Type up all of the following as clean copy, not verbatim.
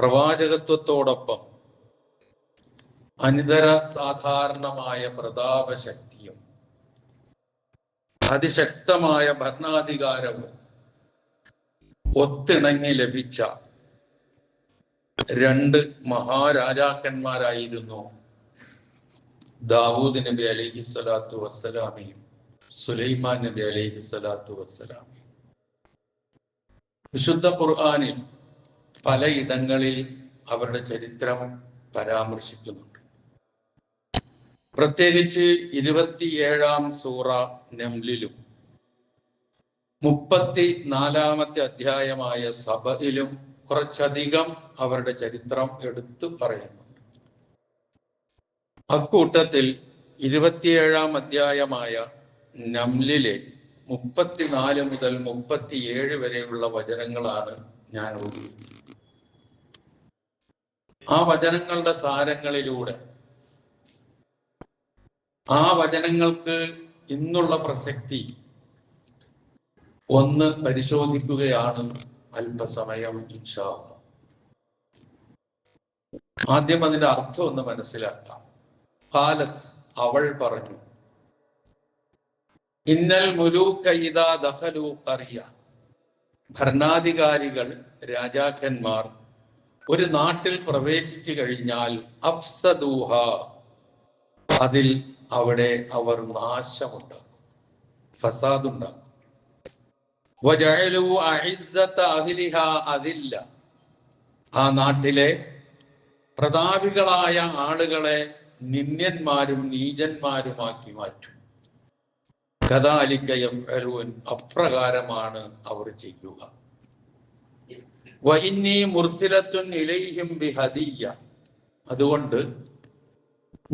പ്രവാചകത്വത്തോടൊപ്പം അനിതര സാധാരണമായ പ്രതാപശക്തിയും അതിശക്തമായ ഭരണാധികാരവും ഒത്തിണങ്ങി ലഭിച്ച രണ്ട് മഹാരാജാക്കന്മാരായിരുന്നു ദാവൂദ് നബി അലൈഹി സ്വലാത്തു വസ്സലാമയും സുലൈമാൻ നബി അലൈഹി സ്വലാത്തു വസ്സലാമയും. വിശുദ്ധ ഖുർആനിൽ പലയിടങ്ങളിൽ അവരുടെ ചരിത്രം പരാമർശിക്കുന്നുണ്ട്. പ്രത്യേകിച്ച് 27-ാം സൂറ നംലിലും 34-ാമത്തെ അധ്യായമായ സബയിലും കുറച്ചധികം അവരുടെ ചരിത്രം എടുത്തു പറയുന്നുണ്ട്. അക്കൂട്ടത്തിൽ 27-ാം അധ്യായമായ നംലിലെ 34 മുതൽ 37 വരെയുള്ള വചനങ്ങളാണ് ഞാൻ ഓതിയത്. ആ വചനങ്ങളുടെ സാരങ്ങളിലൂടെ ആ വചനങ്ങൾക്ക് ഇന്നുള്ള പ്രസക്തി ഒന്ന് പരിശോധിക്കുകയാണ് അല്പസമയം ഇൻഷാ അല്ലാഹ്. ആദ്യം അതിന്റെ അർത്ഥം ഒന്ന് മനസ്സിലാക്കാം. ഖാലത്ത്, അവൾ പറഞ്ഞു, ഇന്നൽ മുലൂക ഇദാ ദഖലൂ ഖറിയ, ഭരണാധികാരികൾ രാജാക്കന്മാർ ഒരു നാട്ടിൽ പ്രവേശിച്ചു കഴിഞ്ഞാൽ അഫ്സദൂഹ, അതിൽ അവിടെ അവർ നാശമുണ്ടാക്കും, ഫസാദുണ്ടാക്കും. വജഅലൂ അഇസ്സത അഹ്ലിഹാ അദില്ല, ആ നാട്ടിലെ പ്രതാപികളായ ആളുകളെ നിന്ദ്യന്മാരും നീചന്മാരുമാക്കി മാറ്റും. കദാലിക യഫ്അലൂൻ, അപ്രകാരമാണ് അവർ ചെയ്യുക. വഇന്നീ മുർസിലത്തുൻ ഇലൈഹിം ബിഹദിയ്യ, അതുകൊണ്ട്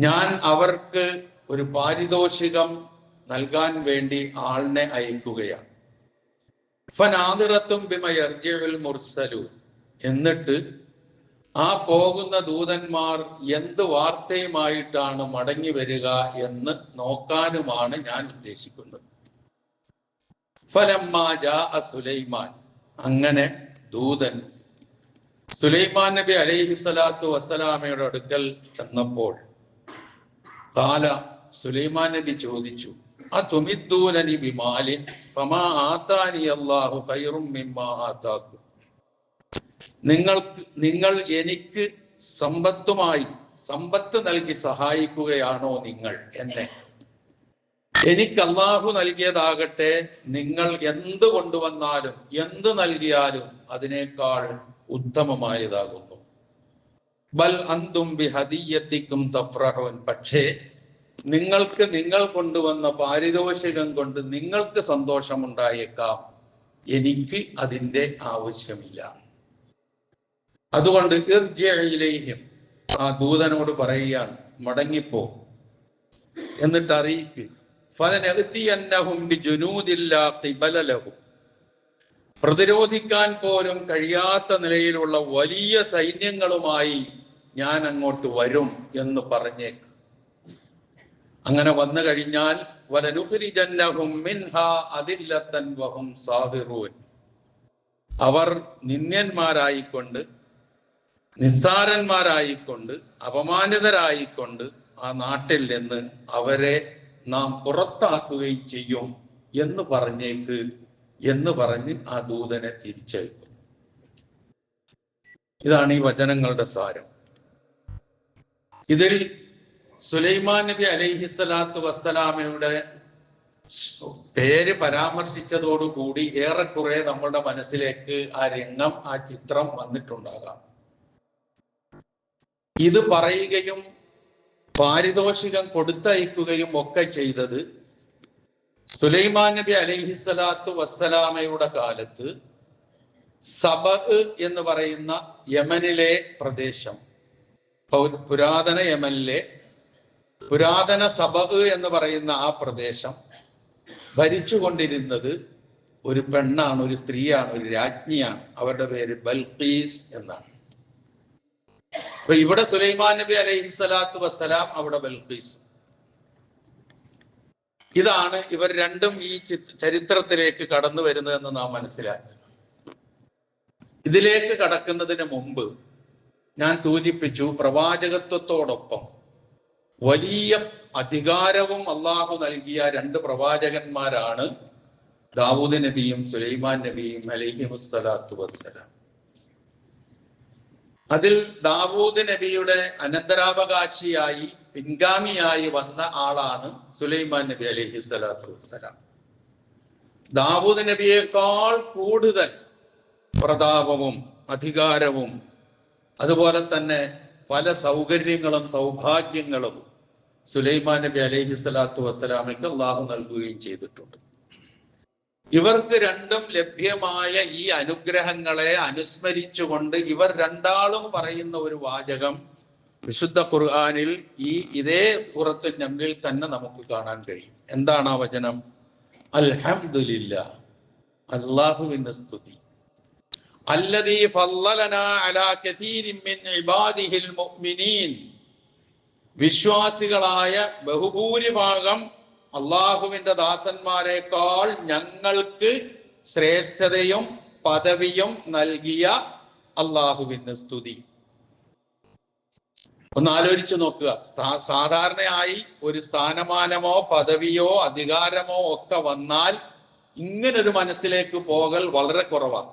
ഞാൻ അവർക്ക് ഒരു പാരിതോഷികം നൽകാൻ വേണ്ടി ആളിനെ അയക്കുകയാണ്. ഫനാദിറത്തും ബിമ യർജിഉൽ മുർസലൂൻ, എന്നിട്ട് ആ പോകുന്ന ദൂതന്മാർ എന്ത് വാർത്തയുമായിട്ടാണ് മടങ്ങി വരിക എന്ന് നോക്കാനുമാണ് ഞാൻ ഉദ്ദേശിക്കുന്നത്. ഫലമ്മാ ജാഅ സുലൈമാൻ, അങ്ങനെ ദൂതൻ സുലൈമാൻ നബി അലൈഹി സ്വലാത്തു വസ്സലാമയുടെ അടുക്കൽ ചെന്നപ്പോൾ ഖാല, സുലൈമാൻ നബി ചോദിച്ചു, അതുമിദ്ദൂനനി ബിമാലിൻ ഫമാ ആതാനി അല്ലാഹു ഖൈറും മിമ്മാ ആതാക്കും, നിങ്ങൾ എനിക്ക് സമ്പത്ത് നൽകി സഹായിക്കുകയാണോ നിങ്ങൾ എന്നെ? എനിക്ക് അല്ലാഹു നൽകിയതാകട്ടെ നിങ്ങൾ എന്ത് കൊണ്ടുവന്നാലും എന്ത് നൽകിയാലും അതിനേക്കാൾ ഉത്തമമായതാകുന്നു. ബൽ അന്തും ബിഹദിയ്യത്തിക്കും തഫ്റഹൂൻ, പക്ഷേ നിങ്ങൾക്ക് നിങ്ങൾ കൊണ്ടുവന്ന പാരിതോഷികം കൊണ്ട് നിങ്ങൾക്ക് സന്തോഷമുണ്ടായേക്കാം, എനിക്ക് അതിൻ്റെ ആവശ്യമില്ല. അതുകൊണ്ട് ഇർജിഇലൈഹിം, ആ ദൂതനോട് പറയുകയാണ്, മടങ്ങിപ്പോ, എന്നിട്ട് അറിയിക്ക്. ഫലനഅ്തിയന്നഹും ബിജുനൂദില്ലാ ഖിബല ലഹും, പ്രതിരോധിക്കാൻ പോലും കഴിയാത്ത നിലയിലുള്ള വലിയ സൈന്യങ്ങളുമായി ഞാൻ അങ്ങോട്ട് വരും എന്ന് പറഞ്ഞേക്ക്. അങ്ങനെ വന്നു കഴിഞ്ഞാൽ വലനുഖ്രിജന്നഹും മിൻഹാ അദില്ലതൻ വഹും സാഹിറൂൻ, അവർ നിന്ദ്യന്മാരായിക്കൊണ്ട് നിസ്സാരന്മാരായിക്കൊണ്ട് അപമാനിതരായിക്കൊണ്ട് ആ നാട്ടിൽ നിന്ന് അവരെ നാം പുറത്താക്കുകയും ചെയ്യും എന്ന് പറഞ്ഞേക്ക് എന്ന് പറഞ്ഞ് ആ ദൂതനെ തിരിച്ചയക്കും. ഇതാണ് ഈ വചനങ്ങളുടെ സാരം. ഇതിൽ സുലൈമാൻ നബി അലൈഹി സ്വലാത്തു വസ്സലാമയുടെ പേര് പരാമർശിച്ചതോടുകൂടി ഏറെക്കുറെ നമ്മുടെ മനസ്സിലേക്ക് ആ രംഗം, ആ ചിത്രം വന്നിട്ടുണ്ടാകാം. ഇത് പറയുകയും പാരിതോഷികം കൊടുത്തയക്കുകയും ഒക്കെ ചെയ്തത് സുലൈമാൻ നബി അലൈഹി സ്വലാത്തു വസ്സലാമയുടെ കാലത്ത് സബഅ് എന്ന് പറയുന്ന യമനിലെ പ്രദേശം, പുരാതന യമനിലെ പുരാതന സബഅ് എന്ന് പറയുന്ന ആ പ്രദേശം ഭരിച്ചുകൊണ്ടിരുന്നത് ഒരു പെണ്ണാണ്, ഒരു സ്ത്രീയാണ്, ഒരു രാജ്ഞിയാണ്. അവരുടെ പേര് ബൽഖീസ് എന്നാണ്. അപ്പൊ ഇവിടെ സുലൈമാൻ നബി അലൈഹി സ്വലാത്തു വസ്സലാം, അവിടെ ബൽഖീസ്. ഇതാണ് ഇവർ രണ്ടും ഈ ചരിത്രത്തിലേക്ക് കടന്നു വരുന്നതെന്ന് നാം മനസ്സിലാക്കി. ഇതിലേക്ക് കടക്കുന്നതിന് മുമ്പ് ഞാൻ സൂചിപ്പിച്ചു, പ്രവാചകത്വത്തോടൊപ്പം വലിയ അധികാരവും അള്ളാഹു നൽകിയ രണ്ട് പ്രവാചകന്മാരാണ് ദാവൂദ് നബിയും സുലൈമാൻ നബിയും അലൈഹിമുസ്സലാത്തു വസ്സലാം. അതിൽ ദാവൂദ് നബിയുടെ അനന്തരാവകാശിയായി പിൻഗാമിയായി വന്ന ആളാണ് സുലൈമാൻ നബി അലൈഹിസ്സലാത്തു വസ്സലാം. ദാവൂദ് നബിയേക്കാൾ കൂടുതൽ പ്രതാപവും അധികാരവും അതുപോലെ തന്നെ പല സൗകര്യങ്ങളും സൗഭാഗ്യങ്ങളും സുലൈമാൻ നബി അലൈഹിസ്സലാത്തു വസ്സലാമയ്ക്ക് അള്ളാഹു നൽകുകയും ചെയ്തിട്ടുണ്ട്. ഇവർക്ക് രണ്ടും ലഭ്യമായ ഈ അനുഗ്രഹങ്ങളെ അനുസ്മരിച്ചുകൊണ്ട് ഇവർ രണ്ടാളും പറയുന്ന ഒരു വാചകം വിശുദ്ധ ഖുർആനിൽ ഇതേ സൂറത്തുൽ നംലിൽ തന്നെ നമുക്ക് കാണാൻ കഴിയും. എന്താണ് ആ വചനം? അൽഹംദുലില്ലാഹ്, അല്ലാഹുവിന്റെ സ്തുതി. അല്ലദീ ഫളലനാ അലാ കതീരിൻ മിൻ ഇബാദിഹിൽ മുഅ്മിനീൻ, വിശ്വാസികളായ ബഹുഭൂരിഭാഗം അള്ളാഹുവിന്റെ ദാസന്മാരെക്കാൾ ഞങ്ങൾക്ക് ശ്രേഷ്ഠതയും പദവിയും നൽകിയ അള്ളാഹുവിന് സ്തുതി. ഒന്ന് ആലോചിച്ചു നോക്കുക. സാധാരണയായി ഒരു സ്ഥാനമാനമോ പദവിയോ അധികാരമോ ഒക്കെ വന്നാൽ ഇങ്ങനൊരു മനസ്സിലേക്ക് പോകൽ വളരെ കുറവാണ്.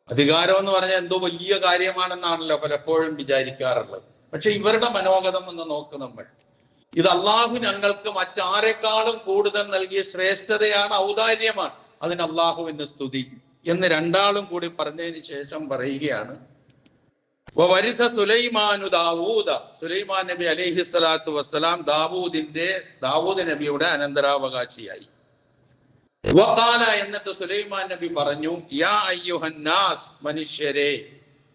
അധികാരം എന്ന് പറഞ്ഞാൽ എന്തോ വലിയ കാര്യമാണെന്നാണല്ലോ പലപ്പോഴും വിചാരിക്കാറുള്ളത്. പക്ഷെ ഇവരുടെ മനോഗതം എന്ന് നോക്ക് നമ്മൾ. ഇത് അള്ളാഹു ഞങ്ങൾക്ക് മറ്റാരെക്കാളും കൂടുതൽ നൽകിയ ശ്രേഷ്ഠതയാണ്, ഔദാര്യമാണ്. അതിന് അള്ളാഹുവിന്റെ സ്തുതി എന്ന് രണ്ടാളും കൂടി പറഞ്ഞതിന് ശേഷം പറയുകയാണ്, വരിസ സുലൈമാനു ദാവൂദ, സുലൈമാൻ നബി അലൈഹിസ്സലാത്തു വസ്സലാം ദാവൂദ് നബിയുടെ അനന്തരാവകാശിയായി. വഖാല, എന്നിട്ട് സുലൈമാൻ നബി പറഞ്ഞു, യാ അയ്യുഹന്നാസ്, മനുഷ്യരെ,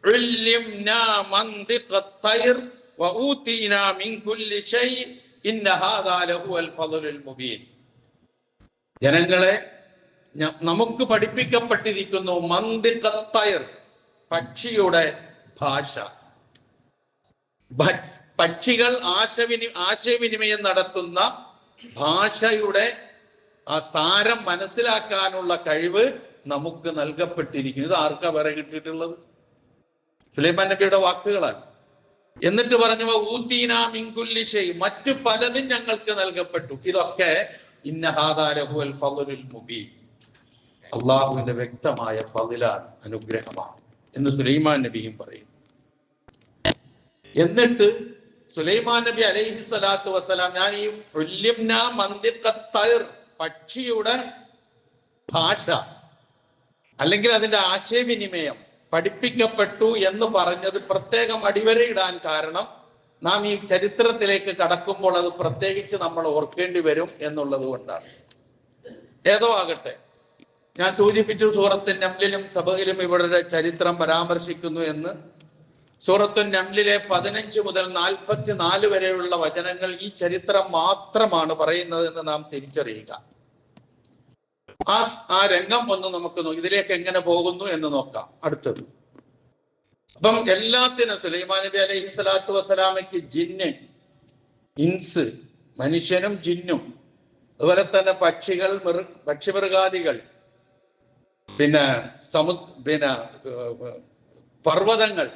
ഉല്ലിംനാ മന്തിഖത് തൈർ വഊതീനാ മിൻ കുല്ലി ശൈ ഇന്ന ഹാദാ ലഹുവൽ ഫളലുൽ മുബീൻ. ജനങ്ങളെ, നമുക്ക് പഠിപ്പിക്കപ്പെട്ടിരിക്കുന്നു മന്തിഖത് തൈർ, പക്ഷിയുടെ ഭാഷ. പക്ഷികൾ ആശയവിനിമയം നടത്തുന്ന ഭാഷയുടെ ആ സാരം മനസ്സിലാക്കാനുള്ള കഴിവ് നമുക്ക് നൽകപ്പെട്ടിരിക്കുന്നത്. ആർക്കാ വരെ കിട്ടിയിട്ടുള്ളത്? സുലൈമാൻ നബിയുടെ വാക്കുകളാണ്. എന്നിട്ട് പറഞ്ഞു, ഊതീനാ മിൻ കുല്ലി ശൈ, മറ്റു പലതും ഞങ്ങൾക്ക് നൽകപ്പെട്ടു. ഇതൊക്കെ ഇന്ന ഹാദാ ലഹുവൽ ഫളലുൽ മുബീൻ, അള്ളാഹുവിന്റെ വ്യക്തമായ ഫളിലാണ്, അനുഗ്രഹമാണ് എന്ന് സുലൈമാൻ നബിയും പറയും. എന്നിട്ട് സുലൈമാൻ നബി അലൈഹിസ്സലാത്തു വസ്സലാം, ഞാൻ ഈ ഉല്ലിംനാ മന്തിഖത് തൈർ, പക്ഷിയുടെ ഭാഷ അല്ലെങ്കിൽ അതിന്റെ ആശയവിനിമയം പഠിപ്പിക്കപ്പെട്ടു എന്ന് പറഞ്ഞത് പ്രത്യേകം അടിവരയിടാൻ കാരണം, നാം ഈ ചരിത്രത്തിലേക്ക് കടക്കുമ്പോൾ അത് പ്രത്യേകിച്ച് നമ്മൾ ഓർക്കേണ്ടി വരും എന്നുള്ളത് കൊണ്ടാണ്. ഏതോ ആകട്ടെ, ഞാൻ സൂചിപ്പിച്ചു സൂറത്തുൻ നംലിലും സബയിലും ഇവരുടെ ചരിത്രം പരാമർശിക്കുന്നു എന്ന്. സൂറത്തുൻ നംലിലെ 15 മുതൽ 44 വരെയുള്ള വചനങ്ങൾ ഈ ചരിത്രം മാത്രമാണ് പറയുന്നത് എന്ന് നാം തിരിച്ചറിയുക. ആ രംഗം ഒന്ന് നമുക്ക് ഇതിലേക്ക് എങ്ങനെ പോകുന്നു എന്ന് നോക്കാം. അടുത്തത്, അപ്പം എല്ലാത്തിനും സുലൈമാൻ നബി അലൈഹി സ്വലാത്തു വസ്സലാമയ്ക്ക് ജിന്ന്, ഇൻസ്, മനുഷ്യനും ജിന്നും, അതുപോലെ തന്നെ പക്ഷികൾ, പക്ഷിമൃഗാദികൾ, പിന്നെ പർവ്വതങ്ങൾ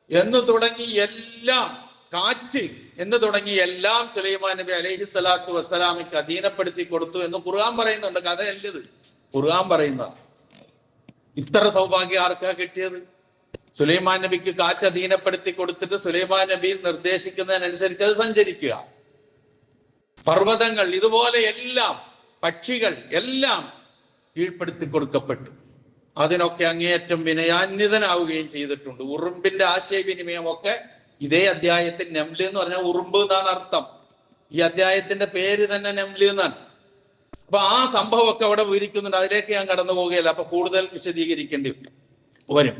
എന്ന് തുടങ്ങി എല്ലാം, കാറ്റ് എന്ന് തുടങ്ങി എല്ലാം സുലൈമാൻ നബി അലൈഹി സ്വലാത്തു വസ്സലാമയ്ക്ക് അധീനപ്പെടുത്തി കൊടുത്തു എന്ന് ഖുർആൻ പറയുന്നുണ്ട്. കഥയല്ലത്, ഖുർആൻ പറയുന്ന. ഇത്ര സൗഭാഗ്യം ആർക്കാ കിട്ടിയത്? സുലൈമാൻ നബിക്ക് കാറ്റ് അധീനപ്പെടുത്തി കൊടുത്തിട്ട് സുലൈമാൻ നബി നിർദ്ദേശിക്കുന്നതിനനുസരിച്ച് അത് സഞ്ചരിക്കുക. പർവ്വതങ്ങൾ ഇതുപോലെ എല്ലാം, പക്ഷികൾ എല്ലാം കീഴ്പ്പെടുത്തി കൊടുക്കപ്പെട്ടു. അതിനൊക്കെ അങ്ങേയറ്റം വിനയാന്വിതനാവുകയും ചെയ്തിട്ടുണ്ട്. ഉറുമ്പിന്റെ ആശയവിനിമയം ഒക്കെ ഇതേ അധ്യായത്തിൽ, നംല് എന്ന് പറഞ്ഞാൽ ഉറുമ്പ് എന്നാണ് അർത്ഥം. ഈ അധ്യായത്തിന്റെ പേര് തന്നെ നംല് എന്നാണ്. അപ്പൊ ആ സംഭവമൊക്കെ അവിടെ വിവരിക്കുന്നുണ്ട്. അതിലേക്ക് ഞാൻ കടന്നു പോവുകയല്ല, അപ്പൊ കൂടുതൽ വിശദീകരിക്കേണ്ടി വരും.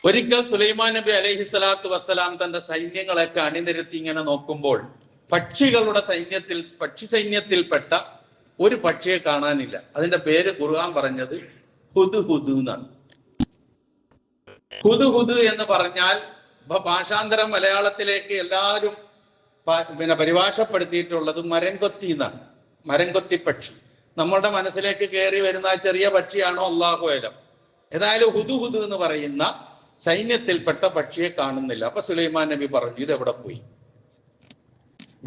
ഒരിക്കൽ സുലൈമാൻ നബി അലൈഹി സ്വലാത്തു വസ്സലാം തന്റെ സൈന്യങ്ങളൊക്കെ അണിനിരത്തി ഇങ്ങനെ നോക്കുമ്പോൾ പക്ഷികളുടെ പക്ഷി സൈന്യത്തിൽപ്പെട്ട ഒരു പക്ഷിയെ കാണാനില്ല. അതിന്റെ പേര് ഖുർആൻ പറഞ്ഞത് ഹുദ്ഹുദ് എന്നാണ്. ഹുദ്ഹുദ് എന്ന് പറഞ്ഞാൽ ഭാഷാന്തരം മലയാളത്തിലേക്ക് എല്ലാവരും പരിഭാഷപ്പെടുത്തിയിട്ടുള്ളത് മരംകൊത്തി എന്നാണ്. മരംകൊത്തി പക്ഷി. നമ്മളുടെ മനസ്സിലേക്ക് കയറി വരുന്ന ചെറിയ പക്ഷിയാണോ അല്ലാഹു അലം. ഏതായാലും ഹുദ്ഹുദ് എന്ന് പറയുന്ന സൈന്യത്തിൽപ്പെട്ട പക്ഷിയെ കാണുന്നില്ല. അപ്പൊ സുലൈമാൻ നബി പറഞ്ഞു, ഇതെവിടെ പോയി?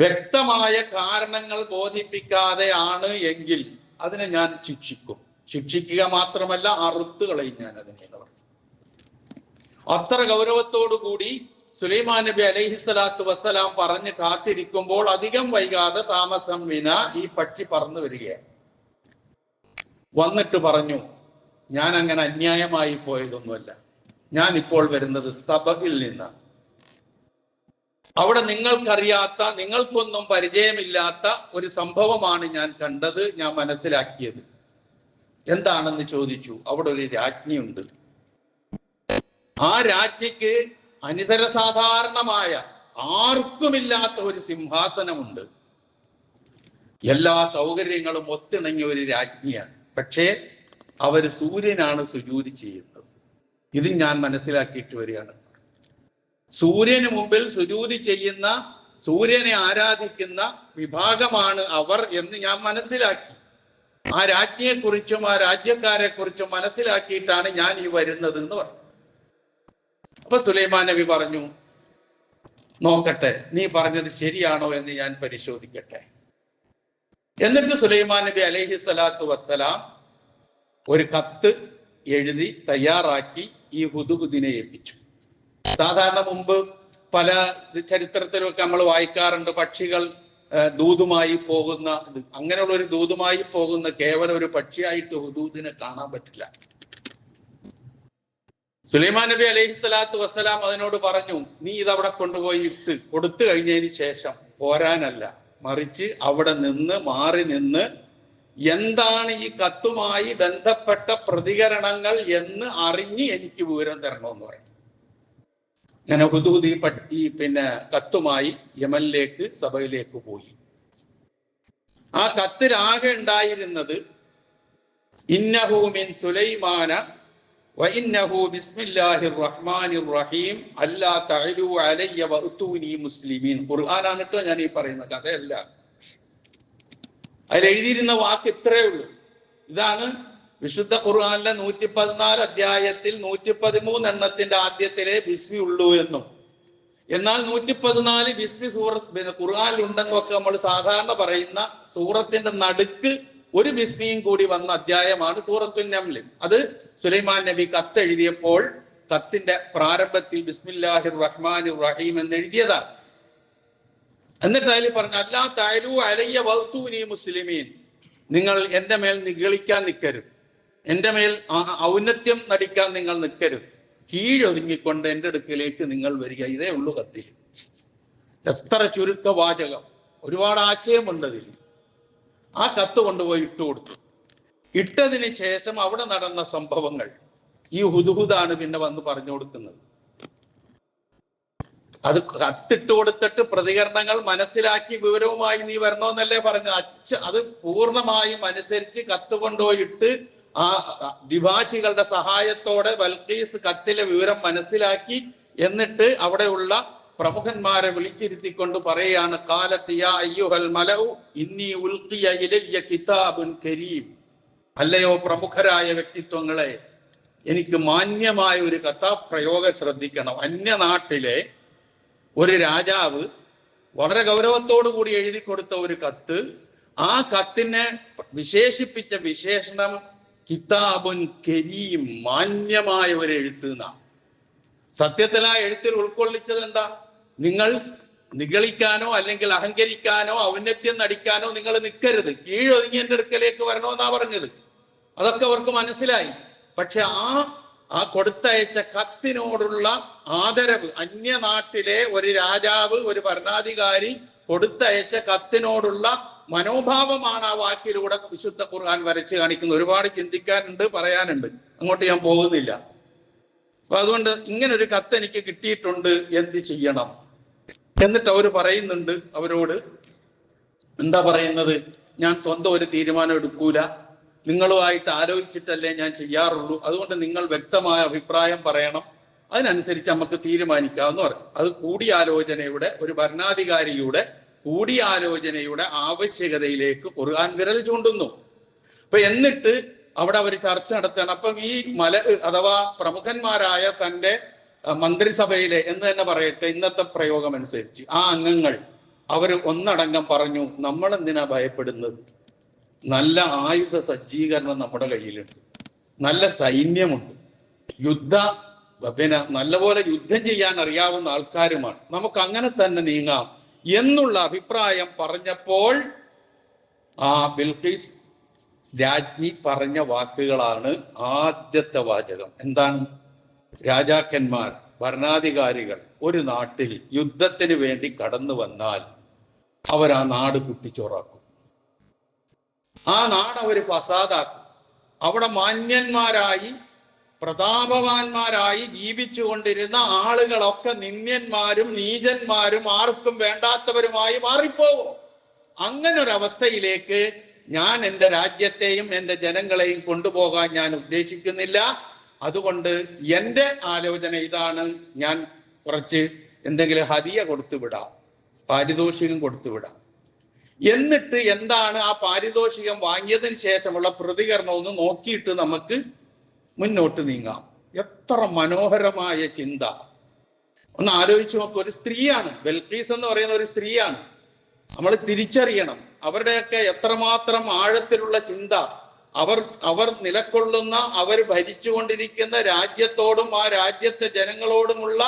വ്യക്തമായ കാരണങ്ങൾ ബോധിപ്പിക്കാതെ ആണ് എങ്കിൽ അതിനെ ഞാൻ ശിക്ഷിക്കും. ശിക്ഷിക്കുക മാത്രമല്ല, അറുത്ത് കളയും ഞാൻ അതിനെ. അത്ര ഗൗരവത്തോടു കൂടി സുലൈമാൻ നബി അലൈഹിസ്സലാത്തു വസ്സലാം പറഞ്ഞ് കാത്തിരിക്കുമ്പോൾ അധികം വൈകാതെ താമസം വിന ഈ പക്ഷി പറന്നു വരികയാണ്. വന്നിട്ട് പറഞ്ഞു, ഞാൻ അങ്ങനെ അന്യായമായി പോയതൊന്നുമല്ല. ഞാൻ ഇപ്പോൾ വരുന്നത് സബയിൽ നിന്നാണ്. അവിടെ നിങ്ങൾക്കറിയാത്ത, നിങ്ങൾക്കൊന്നും പരിചയമില്ലാത്ത ഒരു സംഭവമാണ് ഞാൻ കണ്ടത്, ഞാൻ മനസ്സിലാക്കിയത്. എന്താണെന്ന് ചോദിച്ചു. അവിടെ ഒരു രാജ്ഞിയുണ്ട്. ആ രാജ്ഞിക്ക് അനിതര സാധാരണമായ, ആർക്കുമില്ലാത്ത ഒരു സിംഹാസനമുണ്ട്. എല്ലാ സൗകര്യങ്ങളും ഒത്തിണങ്ങിയ ഒരു രാജ്ഞിയാണ്. പക്ഷേ അവർ സൂര്യനാണ് സുജൂദ് ചെയ്യുന്നത്. ഇത് ഞാൻ മനസ്സിലാക്കിയിട്ട് വരികയാണ്. സൂര്യന് മുമ്പിൽ സുജൂദ് ചെയ്യുന്ന, സൂര്യനെ ആരാധിക്കുന്ന വിഭാഗമാണ് അവർ എന്ന് ഞാൻ മനസ്സിലാക്കി. ആ രാജ്ഞിയെ കുറിച്ചും ആ രാജ്യക്കാരെ കുറിച്ചും മനസ്സിലാക്കിയിട്ടാണ് ഞാൻ ഈ വരുന്നത് എന്ന് പറഞ്ഞു. അപ്പൊ സുലൈമാൻ നബി പറഞ്ഞു, നോക്കട്ടെ, നീ പറഞ്ഞത് ശരിയാണോ എന്ന് ഞാൻ പരിശോധിക്കട്ടെ. എന്നിട്ട് സുലൈമാൻ നബി അലൈഹിസ്സലാത്തു വസ്സലാം ഒരു കത്ത് എഴുതി തയ്യാറാക്കി ഈ ഹുദ്ഹുദിനെ ഏൽപ്പിച്ചു. സാധാരണ മുമ്പ് പല ചരിത്രത്തിലൊക്കെ നമ്മൾ വായിക്കാറുണ്ട്, പക്ഷികൾ ദൂതുമായി പോകുന്ന, അങ്ങനെയുള്ള ഒരു ദൂതുമായി പോകുന്ന കേവലം ഒരു പക്ഷിയായിട്ട് ഹുദ്ഹുദിനെ കാണാൻ പറ്റില്ല. സുലൈമാൻ നബി അലൈഹിസ്സലാത്തു വസ്സലാം അതിനോട് പറഞ്ഞു, നീ ഇതവിടെ കൊണ്ടുപോയി ഇട്ട് കൊടുത്തു കഴിഞ്ഞതിന് ശേഷം പോരാനല്ല, മറിച്ച് അവിടെ നിന്ന് മാറി നിന്ന് എന്താണ് ഈ കത്തുമായി ബന്ധപ്പെട്ട പ്രതികരണങ്ങൾ എന്ന് അറിഞ്ഞ് എനിക്ക് വിവരം തരണമെന്ന് പറയും. അങ്ങനെ ഹുദ്ഹുദ് ഈ കത്തുമായി യമനിലേക്ക്, സഭയിലേക്ക് പോയി. ആ കത്തിലാകെ ഉണ്ടായിരുന്നത് ഇന്നഹു മിൻ സുലൈമാന വഇന്നഹു ബിസ്മില്ലാഹിർ റഹ്മാനിർ റഹീം അല്ലാ തഅലു അലയ്യ വഅതൂനി മുസ്ലിമീൻ. ഖുർആനാണ് കേട്ടോ ഞാൻ ഈ പറയുന്ന, കഥയല്ല. അതിൽ എഴുതിയിരുന്ന വാക്ക് ഇത്രയേ ഉള്ളൂ. ഇതാണ് വിശുദ്ധ ഖുർആനിലെ 114 അധ്യായത്തിൽ 113 എണ്ണത്തിന്റെ ആദ്യത്തിലെ ബിസ്മി ഉള്ളൂ എന്നും, എന്നാൽ 114 ബിസ്മി സൂറത്ത് ഖുർആനിൽ ഉണ്ടെന്നൊക്കെ നമ്മൾ സാധാരണ പറയുന്ന സൂറത്തിന്റെ നടുക്ക് ഒരു ബിസ്മിയും കൂടി വന്ന അധ്യായമാണ് സൂറത്തുൻ നംൽ. അത് സുലൈമാൻ നബി കത്ത് എഴുതിയപ്പോൾ കത്തിന്റെ പ്രാരംഭത്തിൽ ബിസ്മില്ലാഹിർ റഹ്മാനിർ റഹീം എന്ന് എഴുതിയതാണ്. എന്നിട്ട് അതിൽ പറഞ്ഞു, അല്ലാ തഅലു അലയ്യ വഅതൂനി മുസ്ലിമീൻ, നിങ്ങൾ എന്റെ മേൽ നിഗളിക്കാൻ നിൽക്കരുത്, എന്റെ മേൽ ഔന്നത്യം നടിക്കാൻ നിങ്ങൾ നിൽക്കരുത്, കീഴൊതുങ്ങിക്കൊണ്ട് എന്റെ അടുക്കിലേക്ക് നിങ്ങൾ വരിക. ഇതേ ഉള്ളൂ കത്തിൽ. എത്ര ചുരുക്ക വാചകം, ഒരുപാട് ആശയമുണ്ട് അതിൽ. ആ കത്ത് കൊണ്ടുപോയി ഇട്ടുകൊടുത്തു. ഇട്ടതിന് ശേഷം അവിടെ നടന്ന സംഭവങ്ങൾ ഈ ഹുദ്ഹുദാണ് പിന്നെ വന്ന് പറഞ്ഞു കൊടുക്കുന്നത്. അത് കത്തിട്ട് കൊടുത്തിട്ട് പ്രതികരണങ്ങൾ മനസ്സിലാക്കി വിവരവുമായി നീ വരണോന്നല്ലേ പറഞ്ഞു. അത് പൂർണ്ണമായും അനുസരിച്ച് കത്ത് കൊണ്ടുപോയിട്ട് ആ ദ്വിഭാഷികളുടെ സഹായത്തോടെ ബൽഖീസ് കത്തിലെ വിവരം മനസ്സിലാക്കി, എന്നിട്ട് അവിടെയുള്ള പ്രമുഖന്മാരെ വിളിച്ചിരുത്തിക്കൊണ്ട് പറയുകയാണ്, ഖാലത്ത് യാ അയ്യുഹൽ മലഉ ഇന്നി ഉൽഖിയ ഇലയ്യ കിതാബുൻ കരീം. അല്ലയോ പ്രമുഖരായ വ്യക്തിത്വങ്ങളെ, എനിക്ക് മാന്യമായ ഒരു കഥാപ്രയോഗം ശ്രദ്ധിക്കണം. അന്യനാട്ടിലെ ഒരു രാജാവ് വളരെ ഗൗരവത്തോടു കൂടി എഴുതി കൊടുത്ത ഒരു കത്ത്, ആ കത്തിനെ വിശേഷിപ്പിച്ച വിശേഷണം കിതാബുൻ കരീം, മാന്യമായ ഒരു എഴുത്ത് എന്നാണ്. സത്യത്തിൽ ആ എഴുത്തിൽ ഉൾക്കൊള്ളിച്ചത് എന്താ? നിങ്ങൾ നിഗളിക്കാനോ അല്ലെങ്കിൽ അഹങ്കരിക്കാനോ ഔന്നത്യം നടിക്കാനോ നിങ്ങൾ നിൽക്കരുത്, കീഴൊതുങ്ങി എൻ്റെ അടുക്കലേക്ക് വരണമെന്നാ പറഞ്ഞത്. അതൊക്കെ അവർക്ക് മനസ്സിലായി. പക്ഷെ ആ കൊടുത്തയച്ച കത്തിനോടുള്ള ആദരവ്, അന്യനാട്ടിലെ ഒരു രാജാവ്, ഒരു ഭരണാധികാരി കൊടുത്തയച്ച കത്തിനോടുള്ള മനോഭാവമാണ് ആ വാക്കിലൂടെ വിശുദ്ധ ഖുർആൻ വരച്ച് കാണിക്കുന്നത്. ഒരുപാട് ചിന്തിക്കാനുണ്ട്, പറയാനുണ്ട്, അങ്ങോട്ട് ഞാൻ പോകുന്നില്ല. അപ്പൊ അതുകൊണ്ട് ഇങ്ങനെ ഒരു കത്ത് എനിക്ക് കിട്ടിയിട്ടുണ്ട്, എന്ത് ചെയ്യണം? എന്നിട്ട് അവർ പറയുന്നുണ്ട്, അവരോട് എന്താ പറയുന്നത്? ഞാൻ സ്വന്തം ഒരു തീരുമാനം എടുക്കൂല, നിങ്ങളുമായിട്ട് ആലോചിച്ചിട്ടല്ലേ ഞാൻ ചെയ്യാറുള്ളൂ. അതുകൊണ്ട് നിങ്ങൾ വ്യക്തമായ അഭിപ്രായം പറയണം, അതിനനുസരിച്ച് നമുക്ക് തീരുമാനിക്കാമെന്ന് പറഞ്ഞു. അത് കൂടിയാലോചനയുടെ, ഒരു ഭരണാധികാരിയുടെ കൂടിയാലോചനയുടെ ആവശ്യകതയിലേക്ക് ഖുർആൻ വിരൽ ചൂണ്ടുന്നു. അപ്പൊ എന്നിട്ട് അവിടെ അവർ ചർച്ച നടത്തണം. അപ്പം ഈ അഥവാ പ്രമുഖന്മാരായ തന്റെ മന്ത്രിസഭയിലെ എന്ന് തന്നെ പറയട്ടെ, ഇന്നത്തെ പ്രയോഗം അനുസരിച്ച് ആ അംഗങ്ങൾ അവർ ഒന്നടങ്കം പറഞ്ഞു, നമ്മൾ എന്തിനാ ഭയപ്പെടുന്നത്, നല്ല ആയുധ സജ്ജീകരണം നമ്മുടെ കയ്യിലുണ്ട്, നല്ല സൈന്യമുണ്ട്, നല്ലപോലെ യുദ്ധം ചെയ്യാൻ അറിയാവുന്ന ആൾക്കാരുമാണ്, നമുക്ക് അങ്ങനെ തന്നെ നീങ്ങാം എന്നുള്ള അഭിപ്രായം പറഞ്ഞപ്പോൾ ആ ബിൽഖീസ് രാജ്ഞി പറഞ്ഞ വാക്കുകളാണ് ആദ്യത്തെ വാചകം. എന്താണ്? രാജാക്കന്മാർ, ഭരണാധികാരികൾ ഒരു നാട്ടിൽ യുദ്ധത്തിന് വേണ്ടി കടന്നു വന്നാൽ അവർ ആ നാട് കുട്ടിച്ചോറാക്കും, ആ നാട് അവർ ഫസാദാക്കും. അവിടെ മാന്യന്മാരായി പ്രതാപവാന്മാരായി ജീവിച്ചു കൊണ്ടിരുന്ന ആളുകളൊക്കെ നിന്ദ്യന്മാരും നീചന്മാരും ആർക്കും വേണ്ടാത്തവരുമായി മാറിപ്പോകും. അങ്ങനെ ഒരു അവസ്ഥയിലേക്ക് ഞാൻ എൻ്റെ രാജ്യത്തെയും എൻ്റെ ജനങ്ങളെയും കൊണ്ടുപോകാൻ ഞാൻ ഉദ്ദേശിക്കുന്നില്ല. അതുകൊണ്ട് എൻ്റെ ആലോചന ഇതാണ്, ഞാൻ കുറച്ച് എന്തെങ്കിലും ഹദിയ കൊടുത്തുവിടാം, പാരിതോഷികം കൊടുത്തുവിടാം. എന്നിട്ട് എന്താണ് ആ പാരിതോഷികം വാങ്ങിയതിന് ശേഷമുള്ള പ്രതികരണം ഒന്ന് നോക്കിയിട്ട് നമുക്ക് മുന്നോട്ട് നീങ്ങാം. എത്ര മനോഹരമായ ചിന്ത! ഒന്ന് ആലോചിച്ച് നോക്കുക. ഒരു സ്ത്രീയാണ് ബൽഖീസ് എന്ന് പറയുന്ന ഒരു സ്ത്രീയാണ്. നമ്മൾ തിരിച്ചറിയണം അവരുടെയൊക്കെ എത്രമാത്രം ആഴത്തിലുള്ള ചിന്ത. അവർ നിലകൊള്ളുന്ന, അവർ ഭരിച്ചുകൊണ്ടിരിക്കുന്ന രാജ്യത്തോടും ആ രാജ്യത്തെ ജനങ്ങളോടുമുള്ള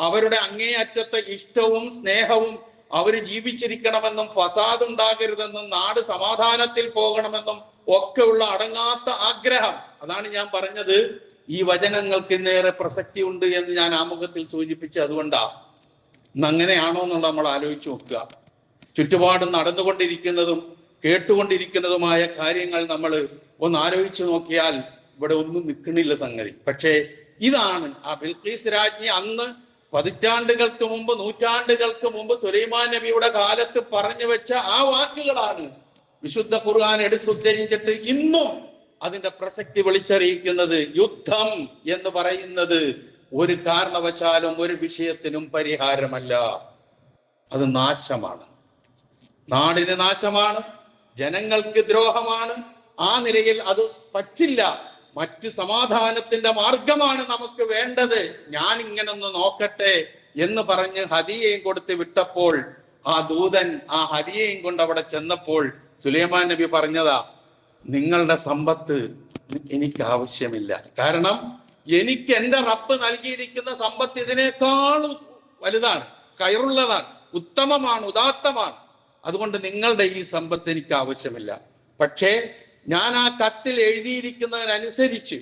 അവരുടെ അങ്ങേയറ്റത്തെ ഇഷ്ടവും സ്നേഹവും, അവർ ജീവിച്ചിരിക്കണമെന്നും ഫസാദ് ഉണ്ടാകരുതെന്നും നാട് സമാധാനത്തിൽ പോകണമെന്നും ഒക്കെ ഉള്ള അടങ്ങാത്ത ആഗ്രഹം. അതാണ് ഞാൻ പറഞ്ഞത്, ഈ വചനങ്ങൾക്ക് ഇന്നേറെ പ്രസക്തി ഉണ്ട് എന്ന് ഞാൻ ആമുഖത്തിൽ സൂചിപ്പിച്ച്. അതുകൊണ്ടാ അങ്ങനെയാണോ എന്നുള്ള നമ്മൾ ആലോചിച്ച് നോക്കുക. ചുറ്റുപാട് നടന്നുകൊണ്ടിരിക്കുന്നതും കേട്ടുകൊണ്ടിരിക്കുന്നതുമായ കാര്യങ്ങൾ നമ്മൾ ഒന്ന് ആലോചിച്ച് നോക്കിയാൽ ഇവിടെ ഒന്നും നിൽക്കണില്ല സംഗതി. പക്ഷേ ഇതാണ് ആ ബിൽഖീസ് രാജ്ഞി അന്ന് പതിറ്റാണ്ടുകൾക്ക് മുമ്പ്, നൂറ്റാണ്ടുകൾക്ക് മുമ്പ് സുലൈമാൻ നബിയുടെ കാലത്ത് പറഞ്ഞു വെച്ച ആ വാക്കുകളാണ് വിശുദ്ധ ഖുർആൻ എടുത്തുദ്ധരിച്ചിട്ട് ഇന്നും അതിന്റെ പ്രസക്തി വിളിച്ചറിയിക്കുന്നത്. യുദ്ധം എന്ന് പറയുന്നത് ഒരു കാരണവശാലും ഒരു വിഷയത്തിനും പരിഹാരമല്ല. അത് നാശമാണ്, നാടിന് നാശമാണ്, ജനങ്ങൾക്ക് ദ്രോഹമാണ്. ആ നിലയിൽ അത് പറ്റില്ല. മറ്റ് സമാധാനത്തിന്റെ മാർഗമാണ് നമുക്ക് വേണ്ടത്. ഞാൻ ഇങ്ങനെ ഒന്ന് നോക്കട്ടെ എന്ന് പറഞ്ഞ് ഹദിയയും കൊടുത്ത് വിട്ടപ്പോൾ ആ ദൂതൻ ആ ഹദിയയും കൊണ്ട് അവിടെ ചെന്നപ്പോൾ സുലൈമാൻ നബി പറഞ്ഞതാ, നിങ്ങളുടെ സമ്പത്ത് എനിക്ക് ആവശ്യമില്ല. കാരണം എനിക്ക് എൻ്റെ റബ്ബ് നൽകിയിരിക്കുന്ന സമ്പത്ത് ഇതിനേക്കാൾ വലുതാണ്, കയറുള്ളതാണ്, ഉത്തമമാണ്, ഉദാത്തമാണ്. അതുകൊണ്ട് നിങ്ങളുടെ ഈ സമ്പത്ത് എനിക്ക് ആവശ്യമില്ല. പക്ഷേ ഞാൻ ആ കത്തിൽ എഴുതിയിരിക്കുന്നതിനനുസരിച്ച്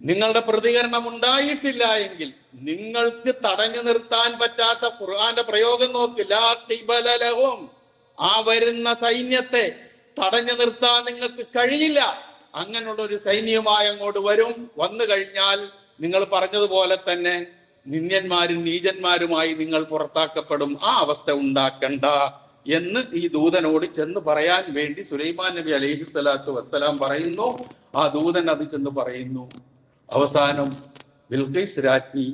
നിങ്ങളുടെ പ്രതികരണം ഉണ്ടായിട്ടില്ല എങ്കിൽ നിങ്ങൾക്ക് തടഞ്ഞു നിർത്താൻ പറ്റാത്ത ഖുർആന്റെ പ്രയോഗം നോക്ക്, ലാ ഖിബല ലഹും, ആ വരുന്ന സൈന്യത്തെ തടഞ്ഞു നിർത്താൻ നിങ്ങൾക്ക് കഴിയില്ല. അങ്ങനെയുള്ള ഒരു സൈന്യമായി അങ്ങോട്ട് വന്നു കഴിഞ്ഞാൽ നിങ്ങൾ പറഞ്ഞതുപോലെ തന്നെ നിന്ദ്യന്മാരും നീചന്മാരുമായി നിങ്ങൾ പുറത്താക്കപ്പെടും. ആ അവസ്ഥ ഉണ്ടാക്കണ്ട എന്ന് ഈ ദൂതനോട് ചെന്ന് പറയാൻ വേണ്ടി സുലൈമാൻ നബി അലൈഹി സ്വലാത്തു വസ്സലാം പറയുന്നു. ആ ദൂതൻ അത് ചെന്ന് പറയുന്നു. അവസാനം ബിൽഖീസ് രാജ്ഞി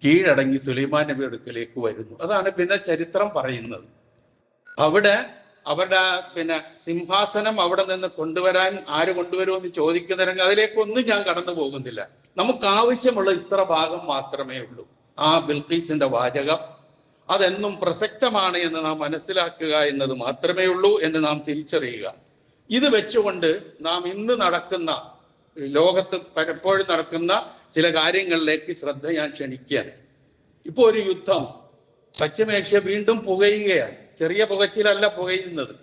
കീഴടങ്ങി സുലൈമാൻ നബി അടുക്കലേക്ക് വരുന്നു. അതാണ് പിന്നെ ചരിത്രം പറയുന്നത്. അവിടെ അവരുടെ സിംഹാസനം അവിടെ നിന്ന് കൊണ്ടുവരാൻ ആര് കൊണ്ടുവരുമെന്ന് ചോദിക്കുന്നില്ലെങ്കിൽ അതിലേക്കൊന്നും ഞാൻ കടന്നു പോകുന്നില്ല. നമുക്ക് ആവശ്യമുള്ള ഇത്ര ഭാഗം മാത്രമേ ഉള്ളൂ. ആ ബിൽഖീസിന്റെ വാചകം അതെന്നും പ്രസക്തമാണ് എന്ന് നാം മനസ്സിലാക്കുക എന്നത് മാത്രമേ ഉള്ളൂ എന്ന് നാം തിരിച്ചറിയുക. ഇത് വെച്ചുകൊണ്ട് നാം ഇന്ന് നടക്കുന്ന, ലോകത്ത് പലപ്പോഴും നടക്കുന്ന ചില കാര്യങ്ങളിലേക്ക് ശ്രദ്ധ ഞാൻ ക്ഷണിക്കുകയാണ്. ഇപ്പൊ ഒരു യുദ്ധം, പശ്ചിമേഷ്യ വീണ്ടും പുകയുകയാണ്. ചെറിയ പുകച്ചിലല്ല പുകയുന്നത്.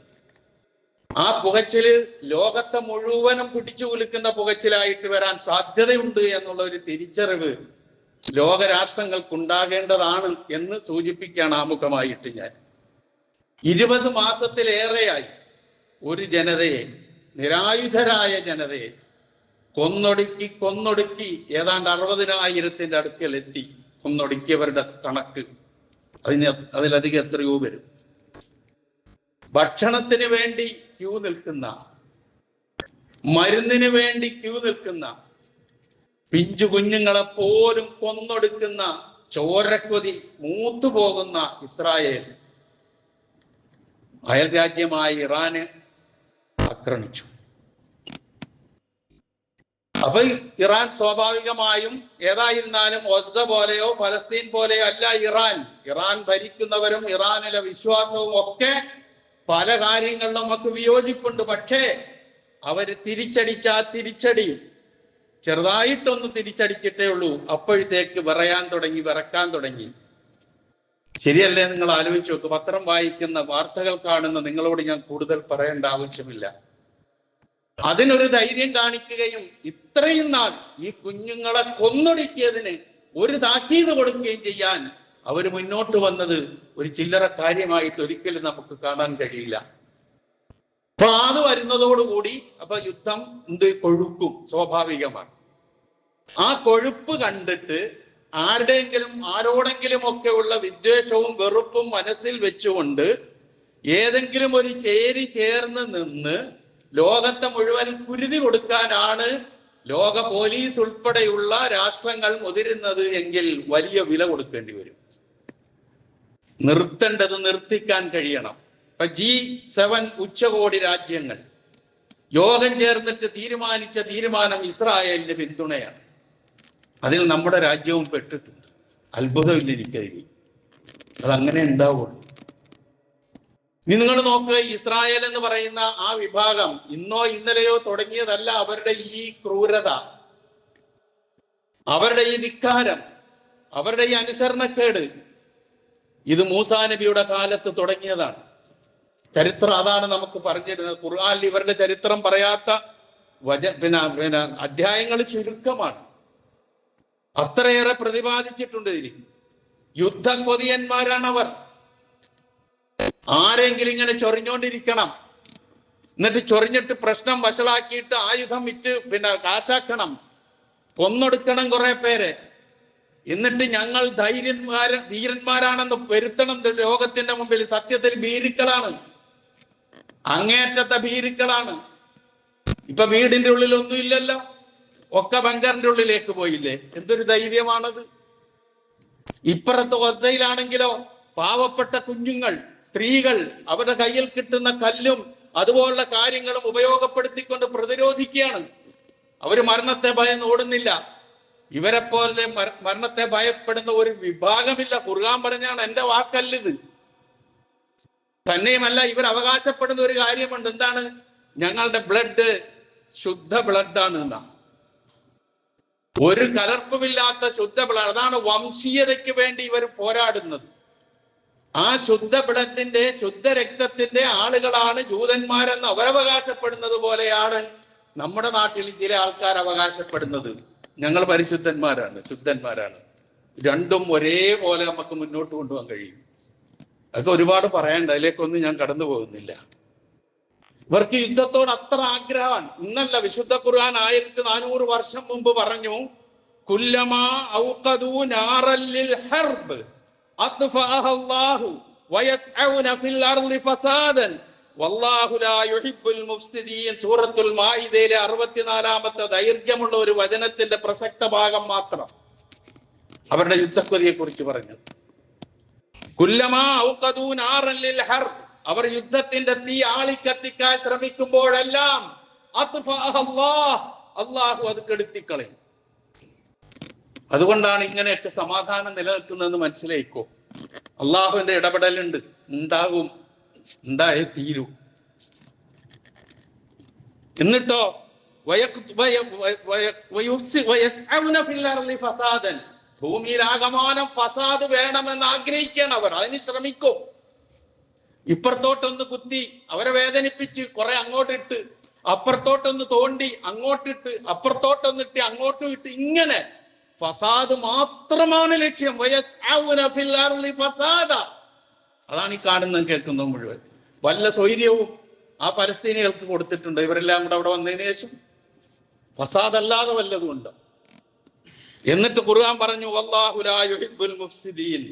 ആ പുകച്ചില് ലോകത്തെ മുഴുവനും പിടിച്ചു കുലുക്കുന്ന പുകച്ചിലായിട്ട് വരാൻ സാധ്യതയുണ്ട് എന്നുള്ള ഒരു തിരിച്ചറിവ് ലോകരാഷ്ട്രങ്ങൾക്കുണ്ടാകേണ്ടതാണ് എന്ന് സൂചിപ്പിക്കുകയാണ് ആമുഖമായിട്ട് ഞാൻ. 20 മാസത്തിലേറെയായി ഒരു ജനതയെ, നിരായുധരായ ജനതയെ കൊന്നൊടുക്കി ഏതാണ്ട് 60,000-ന്റെ അടുക്കൽ എത്തി. കൊന്നൊടുക്കിയവരുടെ കണക്ക് അതിലധികം എത്രയോ വരും. ഭക്ഷണത്തിന് വേണ്ടി ക്യൂ നിൽക്കുന്ന, മരുന്നിന് വേണ്ടി ക്യൂ നിൽക്കുന്ന, പിഞ്ചു കുഞ്ഞുങ്ങളെ പോലും കൊന്നൊടുക്കുന്ന, ചോരക്കൊതി മൂത്തുപോകുന്ന ഇസ്രായേൽ അയൽ രാജ്യമായ ഇറാന് ആക്രമിച്ചു. അപ്പൊ ഇറാൻ സ്വാഭാവികമായും ഏതായിരുന്നാലും ഒസ്സ പോലെയോ ഫലസ്തീൻ പോലെയോ അല്ല ഇറാൻ ഭരിക്കുന്നവരും ഇറാനിലെ വിശ്വാസവും ഒക്കെ പല കാര്യങ്ങളിലും നമുക്ക് വിയോജിപ്പുണ്ട്. പക്ഷേ അവര് തിരിച്ചടിച്ച ആ തിരിച്ചടി ചെറുതായിട്ടൊന്ന് തിരിച്ചടിച്ചിട്ടേ ഉള്ളൂ. അപ്പോഴത്തേക്ക് വിറക്കാൻ തുടങ്ങി. ശരിയല്ലേ? നിങ്ങൾ ആലോചിച്ച് നോക്ക്. പത്രം വായിക്കുന്ന, വാർത്തകൾ കാണുന്ന നിങ്ങളോട് ഞാൻ കൂടുതൽ പറയേണ്ട ആവശ്യമില്ല. അതിനൊരു ധൈര്യം കാണിക്കുകയും ഇത്രയും നാൾ ഈ കുഞ്ഞുങ്ങളെ കൊന്നൊടുക്കിയതിന് ഒരു താക്കീത് കൊടുക്കുകയും ചെയ്യാൻ അവര് മുന്നോട്ട് വന്നത് ഒരു ചില്ലറ കാര്യമായിട്ട് ഒരിക്കലും നമുക്ക് കാണാൻ കഴിയില്ല. അപ്പൊ അത് വരുന്നതോടുകൂടി അപ്പൊ യുദ്ധം കൊഴുക്കും, സ്വാഭാവികമാണ്. ആ കൊഴുപ്പ് കണ്ടിട്ട് ആരോടെങ്കിലും ഒക്കെ ഉള്ള വിദ്വേഷവും വെറുപ്പും മനസ്സിൽ വെച്ചുകൊണ്ട് ഏതെങ്കിലും ഒരു ചേർന്ന് നിന്ന് ലോകത്തെ മുഴുവൻ കുരുതി കൊടുക്കാനാണ് ലോക പോലീസ് ഉൾപ്പെടെയുള്ള രാഷ്ട്രങ്ങൾ മുതിരുന്നത് എങ്കിൽ വലിയ വില കൊടുക്കേണ്ടി വരും. നിർത്തേണ്ടത് നിർത്തിക്കാൻ കഴിയണം. ഇപ്പൊ G7 ഉച്ചകോടി രാജ്യങ്ങൾ യോഗം ചേർന്നിട്ട് തീരുമാനിച്ച തീരുമാനം ഇസ്രായേലിന്റെ പിന്തുണയാണ്. അതിൽ നമ്മുടെ രാജ്യവും പെട്ടിട്ടുണ്ട്. അത്ഭുതമില്ല എനിക്കതിൽ. അതങ്ങനെ ഉണ്ടാവുള്ളൂ. ഇനി നിങ്ങൾ നോക്കുക, ഇസ്രായേൽ എന്ന് പറയുന്ന ആ വിഭാഗം ഇന്നോ ഇന്നലെയോ തുടങ്ങിയതല്ല അവരുടെ ഈ ക്രൂരത, അവരുടെ ഈ ധിക്കാരം, അവരുടെ ഈ അനുസരണക്കേട്. ഇത് മൂസാ നബിയുടെ കാലത്ത് തുടങ്ങിയതാണ്. ചരിത്രം അതാണ് നമുക്ക് പറഞ്ഞിരുന്നത്. ഖുർആനിൽ ഇവരുടെ ചരിത്രം പറയാത്ത അധ്യായങ്ങൾ ചുരുക്കമാണ്. അത്രയേറെ പ്രതിപാദിച്ചിട്ടുണ്ട് ഇതിൽ. യുദ്ധക്കൊതിയന്മാരാണ് അവർ. ആരെങ്കിലും ഇങ്ങനെ ചൊറിഞ്ഞോണ്ടിരിക്കണം, എന്നിട്ട് ചൊറിഞ്ഞിട്ട് പ്രശ്നം വഷളാക്കിയിട്ട് ആയുധം വിറ്റ് കാശാക്കണം, കൊന്നൊടുക്കണം കുറെ പേരെ, എന്നിട്ട് ഞങ്ങൾ ധീരന്മാരാണെന്ന് വരുത്തണം ലോകത്തിന്റെ മുമ്പിൽ. സത്യത്തിൽ ഭീരുക്കളാണ്, അങ്ങേറ്റത്തെ ഭീരുക്കളാണ്. ഇപ്പൊ വീടിന്റെ ഉള്ളിൽ ഒന്നും ഇല്ലല്ലോ, ഒക്കെ ബങ്കറിന്റെ ഉള്ളിലേക്ക് പോയില്ലേ? എന്തൊരു ധൈര്യമാണത്! ഇപ്പുറത്ത് ഒസയിലാണെങ്കിലോ പാവപ്പെട്ട കുഞ്ഞുങ്ങൾ, സ്ത്രീകൾ അവരുടെ കയ്യിൽ കിട്ടുന്ന കല്ലും അതുപോലുള്ള കാര്യങ്ങളും ഉപയോഗപ്പെടുത്തിക്കൊണ്ട് പ്രതിരോധിക്കുകയാണ്. അവര് മരണത്തെ ഭയന്ന് ഓടുന്നില്ല. ഇവരെ പോലെ മരണത്തെ ഭയപ്പെടുന്ന ഒരു വിഭാഗമില്ല. ഖുർആൻ പറഞ്ഞാണ്, എന്റെ വാക്കല്ലിത്. തന്നെയുമല്ല, ഇവർ അവകാശപ്പെടുന്ന ഒരു കാര്യമുണ്ട്. എന്താണ്? ഞങ്ങളുടെ ബ്ലഡ് ശുദ്ധ ബ്ലഡാണ് എന്നാ. ഒരു കലർപ്പുമില്ലാത്ത ശുദ്ധ ബ്ലഡ്. അതാണ് വംശീയതയ്ക്ക് വേണ്ടി ഇവർ പോരാടുന്നത്. ആ ശുദ്ധ ബ്ലഡിന്റെ, ശുദ്ധ രക്തത്തിന്റെ ആളുകളാണ് ജൂതന്മാരെന്ന് അവരവകാശപ്പെടുന്നത് പോലെയാണ് നമ്മുടെ നാട്ടിൽ ചില ആൾക്കാർ അവകാശപ്പെടുന്നത്. ഞങ്ങൾ പരിശുദ്ധന്മാരാണ്, ശുദ്ധന്മാരാണ്. രണ്ടും ഒരേപോലെ നമുക്ക് മുന്നോട്ട് കൊണ്ടുപോകാൻ കഴിയും. അതൊക്കെ ഒരുപാട് പറയാനുണ്ട്, അതിലേക്കൊന്നും ഞാൻ കടന്നു പോകുന്നില്ല. ഇവർക്ക് യുദ്ധത്തോട് അത്ര ആഗ്രഹമാണ്. ഇന്നല്ല, വിശുദ്ധ ഖുർആൻ 1400 വർഷം മുമ്പ് പറഞ്ഞു, കുല്ലമാ ഔഖദൂ നാറൻ ലിൽ ഹർബ് അത്ഫഅഹ അല്ലാഹു വയസ്ഔന ഫിൽ അർളി ഫസാദൻ വല്ലാഹു ലാ യുഹിബ്ബുൽ മുഫ്സിദീൻ. സൂറത്തുൽ മാഇദയിലെ 64ാമത്തെ ദൈർഘ്യമുള്ള ഒരു വചനത്തിന്റെ പ്രസക്ത ഭാഗം മാത്രം അവരുടെ യുദ്ധക്കൊതിയെ കുറിച്ച് പറഞ്ഞത്. കുല്ലമാ ഔഖദൂ നാറൻ ലിൽ ഹർബ്, അവർ യുദ്ധത്തിന്റെ തീ ആളിക്കത്തിക്കാൻ ശ്രമിക്കുമ്പോഴെല്ലാം അല്ലാഹു അത് കെടുത്തിക്കളയും. അതുകൊണ്ടാണ് ഇങ്ങനെയൊക്കെ സമാധാനം നിലനിൽക്കുന്നതെന്ന് മനസ്സിലാക്കോ. അള്ളാഹുവിന്റെ ഇടപെടലുണ്ട്, ഉണ്ടായേ തീരൂ. എന്നിട്ടോ ഭൂമിയിൽ ആകമാനം ഫസാദ് വേണമെന്ന് ആഗ്രഹിക്കുകയാണ് അവർ. അതിന് ശ്രമിക്കും. ഇപ്പുറത്തോട്ടൊന്ന് കുത്തി അവരെ വേദനിപ്പിച്ച് കുറെ അങ്ങോട്ടിട്ട്, അപ്പുറത്തോട്ടൊന്ന് തോണ്ടി അങ്ങോട്ടിട്ട്, അപ്പുറത്തോട്ടൊന്നിട്ട് അങ്ങോട്ടും ഇട്ട്, ഇങ്ങനെ ഫസാദ് മാത്രമാണ് ലക്ഷ്യം. അതാണ് ഈ കാണുന്നതും കേൾക്കുന്നതും മുഴുവൻ. വല്ല സ്വൈര്യവും ആ ഫലസ്തീനികൾക്ക് കൊടുത്തിട്ടുണ്ട് ഇവരെല്ലാം കൂടെ അവിടെ വന്നതിന് ശേഷം? ഫസാദ് അല്ലാതെ വല്ലതും ഉണ്ട്? എന്നിട്ട് ഖുർആൻ പറഞ്ഞു, വല്ലാഹു ലാ യുഹിബ്ബുൽ മുഫ്സിദീൻ.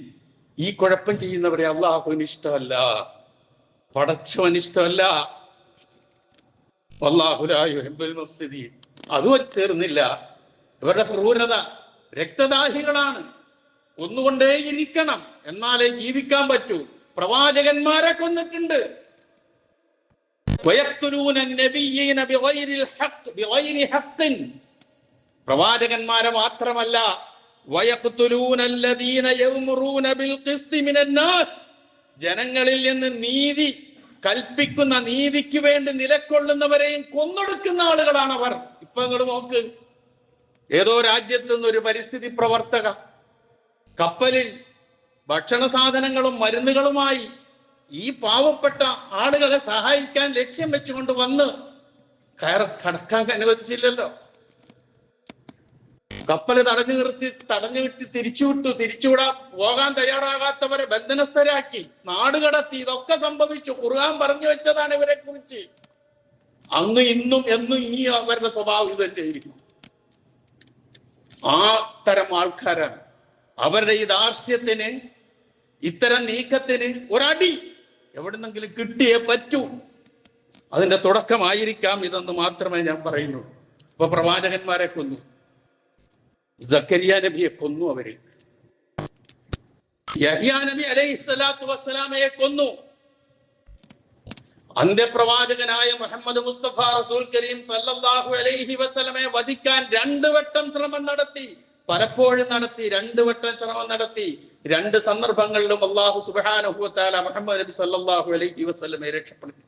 ഈ കുഴപ്പം ചെയ്യുന്നവരെ അള്ളാഹുവിന് ഇഷ്ടമല്ല, പടച്ചവന് ഇഷ്ടമല്ല. വല്ലാഹു ലാ യുഹിബ്ബുൽ മുഫ്സിദീൻ. അതും തീർന്നില്ല. ഇവരുടെ ക്രൂരത, രക്തദാഹികളാണ്. കൊന്നുകൊണ്ടേയിരിക്കണം, എന്നാലേ ജീവിക്കാൻ പറ്റൂ. പ്രവാചകന്മാരെ കൊന്നിട്ടുണ്ട്. പ്രവാചകന്മാരെ മാത്രമല്ല, വയഖ്തുലൂനല്ലദീന യഅ്മുറൂന ബിൽ ഖിസ്തി മിനന്നാസ്, ജനങ്ങളിൽ നിന്ന് നീതി കൽപ്പിക്കുന്ന, നീതിക്ക് വേണ്ടി നിലകൊള്ളുന്നവരെയും കൊന്നൊടുക്കുന്ന ആളുകളാണ് അവർ. ഇപ്പൊ ഇങ്ങോട്ട് നോക്ക്, ഏതോ രാജ്യത്ത് നിന്ന് ഒരു പരിസ്ഥിതി പ്രവർത്തക കപ്പലിൽ ഭക്ഷണ സാധനങ്ങളും മരുന്നുകളുമായി ഈ പാവപ്പെട്ട ആളുകളെ സഹായിക്കാൻ ലക്ഷ്യം വെച്ചുകൊണ്ട് വന്ന് കടക്കാൻ അനുവദിച്ചില്ലല്ലോ. കപ്പല് തടഞ്ഞു വിട്ട് തിരിച്ചുവിടാൻ പോകാൻ തയ്യാറാകാത്തവരെ ബന്ധനസ്ഥരാക്കി, നാടുകടത്തി. ഇതൊക്കെ സംഭവിച്ചു. ഖുർആൻ പറഞ്ഞു വെച്ചതാണ് ഇവരെ കുറിച്ച്. അന്ന് ഇന്നും എന്നും ഈ അവരുടെ സ്വഭാവം ഇത് തന്നെയായിരിക്കും. ആ തരം ആൾക്കാരാണ്. അവരുടെ ഈ ധാർഷ്ട്യത്തിന്, ഇത്തരം നീക്കത്തിന് ഒരടി എവിടുന്നെങ്കിലും കിട്ടിയേ പറ്റൂ. അതിന്റെ തുടക്കമായിരിക്കാം ഇതെന്ന് മാത്രമേ ഞാൻ പറയുന്നു. ഇപ്പൊ പ്രവാചകന്മാരെ കൊന്നു, സക്കരിയ നബിയെ കൊന്നു, അവര് യഹ്യാ നബി അലൈഹിസ്സലാത്തു വസ്സലാമയെ കൊന്നു. അന്ത്യപ്രവാചകനായ മുഹമ്മദ് മുസ്തഫ റസൂൽ കരീം സല്ലല്ലാഹു അലൈഹി വസല്ലമയെ വധിക്കാൻ 2 വട്ടം ശ്രമം നടത്തി. പലപ്പോഴും നടത്തി, 2 വട്ടം ശ്രമം നടത്തി. 2 സന്ദർഭങ്ങളിലും അല്ലാഹു സുബ്ഹാനഹു വ തആല മുഹമ്മദ് നബി സല്ലല്ലാഹു അലൈഹി വസല്ലമയെ രക്ഷപ്പെടുത്തി.